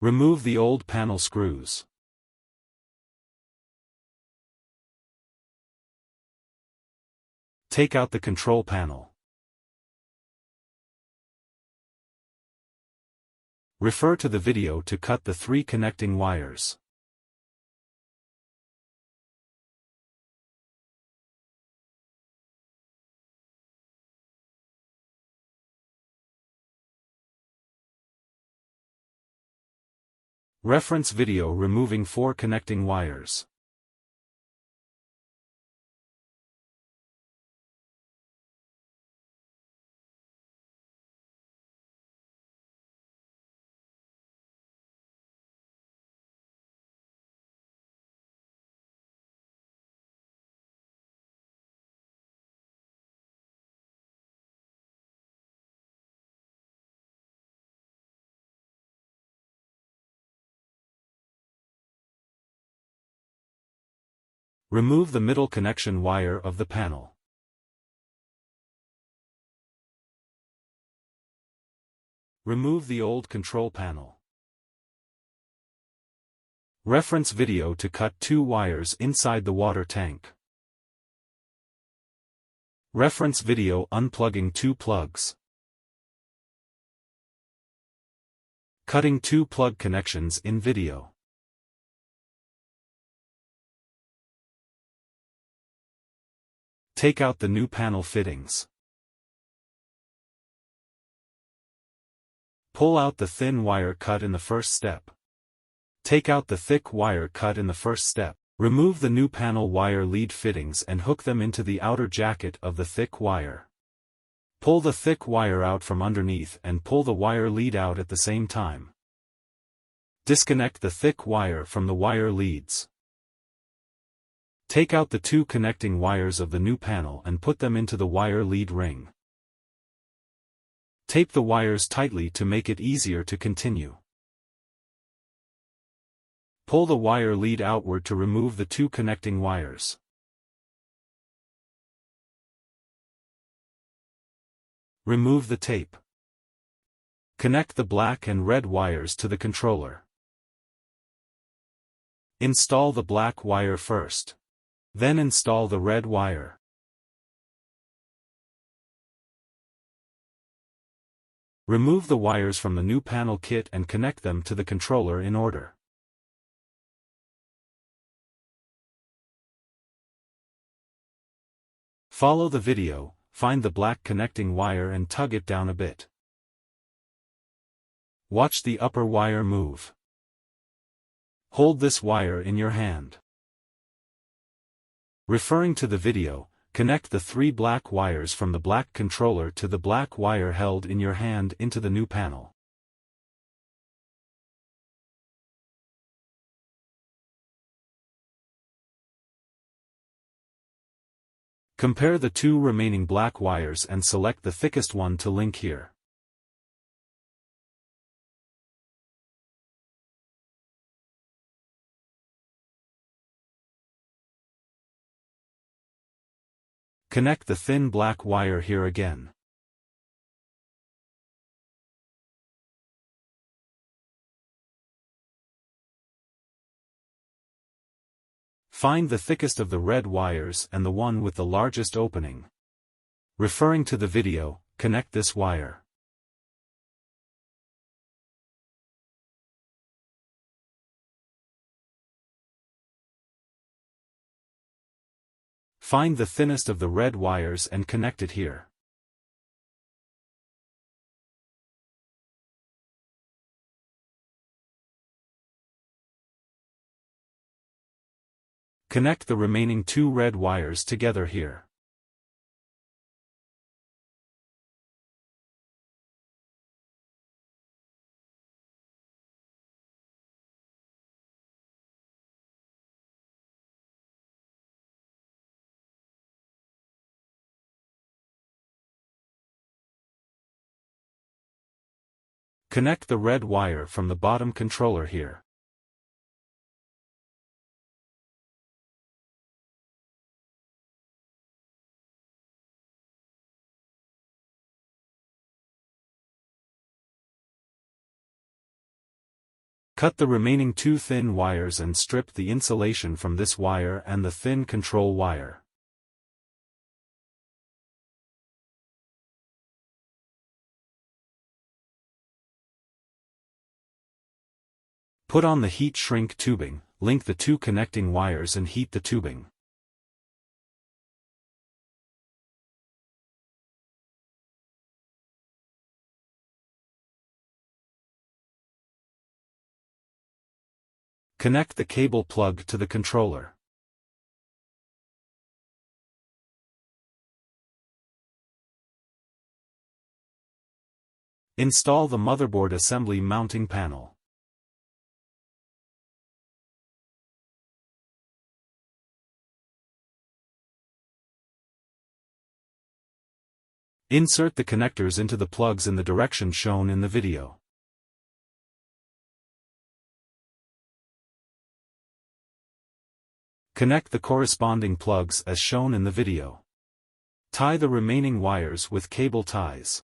Remove the old panel screws. Take out the control panel. Refer to the video to cut the 3 connecting wires. Reference video removing 4 connecting wires. Remove the middle connection wire of the panel. Remove the old control panel. Reference video to cut 2 wires inside the water tank. Reference video unplugging 2 plugs. Cutting 2 plug connections in video. Take out the new panel fittings. Pull out the thin wire cut in the first step. Take out the thick wire cut in the first step. Remove the new panel wire lead fittings and hook them into the outer jacket of the thick wire. Pull the thick wire out from underneath and pull the wire lead out at the same time. Disconnect the thick wire from the wire leads. Take out the 2 connecting wires of the new panel and put them into the wire lead ring. Tape the wires tightly to make it easier to continue. Pull the wire lead outward to remove the 2 connecting wires. Remove the tape. Connect the black and red wires to the controller. Install the black wire first. Then install the red wire. Remove the wires from the new panel kit and connect them to the controller in order. Follow the video, find the black connecting wire and tug it down a bit. Watch the upper wire move. Hold this wire in your hand. Referring to the video, connect the 3 black wires from the black controller to the black wire held in your hand into the new panel. Compare the 2 remaining black wires and select the thickest one to link here. Connect the thin black wire here again. Find the thickest of the red wires and the one with the largest opening. Referring to the video, connect this wire. Find the thinnest of the red wires and connect it here. Connect the remaining 2 red wires together here. Connect the red wire from the bottom controller here. Cut the remaining 2 thin wires and strip the insulation from this wire and the thin control wire. Put on the heat shrink tubing, link the 2 connecting wires and heat the tubing. Connect the cable plug to the controller. Install the motherboard assembly mounting panel. Insert the connectors into the plugs in the direction shown in the video. Connect the corresponding plugs as shown in the video. Tie the remaining wires with cable ties.